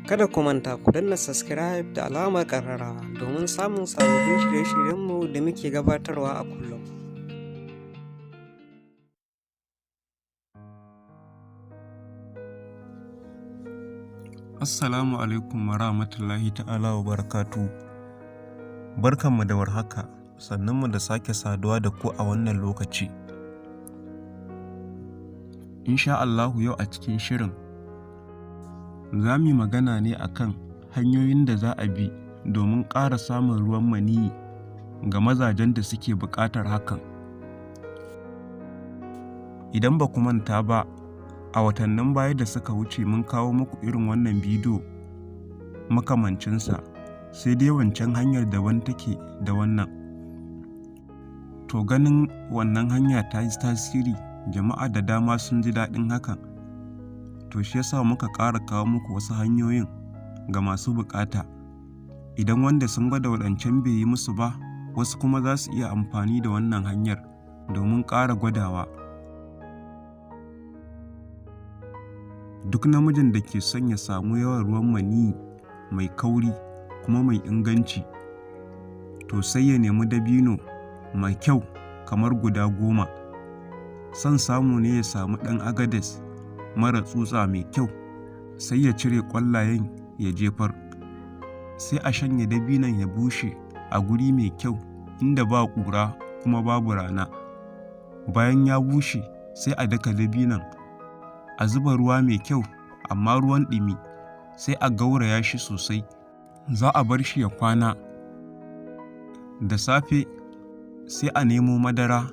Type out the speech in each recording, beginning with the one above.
Kada ku manta ku danna subscribe da alamar ƙararrawa domin samun sababbin shirye-shiryenmu da muke gabatarwa a kullum. Assalamu alaikum wa rahmatullahi ta'ala wa barakatu. Barkanmu da warhaka, sannunmu da sake saduwa da ku a wannan lokaci. Insha Allahu yau a cikin shirin za mu yi magana ne akan hanyoyin da za a bi domin ƙara samun ruwan maniyyi ga mazajen da suke buƙatar hakan. Idan ba ku manta ba, a watannin baya da suka wuce mun kawo muku irin wannan bidiyo makamancinsa, sai dai wancan hanyar daban take da wannan. To ganin wannan hanya ta yi tasiri, jama'a da dama sun ji daɗin hakan. To shi yasa muka ƙara kawo muku wasu hanyoyin ga masu buƙata. Idan wanda sun gwada waɗancan bai yi musu ba, wasu kuma za su iya amfani da wannan hanyar domin ƙara gwadawa. Duk namijin da ke son ya samu yawan ruwan maniyyi mai kauri kuma mai inganci, to sai ya nemi dabino mai kyau kamar guda 10. Son samu ne ya samu ɗan agades mara tsutsa mai kyau, sai ya cire ƙwallayen ya jefar. Sai a shanya dabinon ya bushe a guri mai kyau inda ba ƙura kuma babu rana. Bayan ya bushe sai a daka dabinon, a zuba ruwa mai kyau amma ruwan ɗumi, sai a gauraya shi sosai. Za a bar shi ya kwana. Da safe sai a nemo madara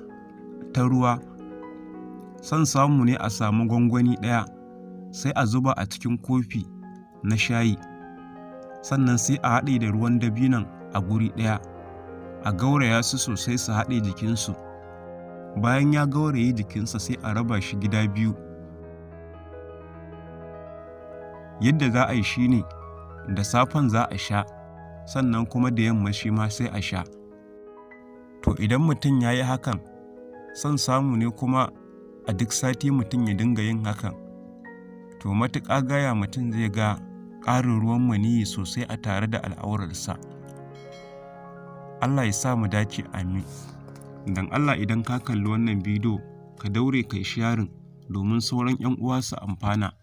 ta ruwa. Son samu ne a samu gwangwani ɗaya, sai a zuba a cikin kofi na shayi. Sannan sai a haɗe da ruwan dabinon a guri ɗaya, a gauraya su sosai su haɗe jikinsu. Bayan ya gauraye jikinsa sai a raba shi gida biyu. Yadda za a yi shi ne, da safen za a sha, sannan kuma da yamma shi ma sai a sha. To idan mutum ya yi hakan, son samu ne kuma a duk sati mutum ya dinga yin hakan, to matuƙa gaya mutum zai ga ƙarin ruwan maniyyi sosai a tare da al'aurarsa. Allah ya sa mu dace, amin. Dan Allah idan ka kalli wannan bidiyo, ka daure kai sharing domin sauran 'yan uwa su amfana.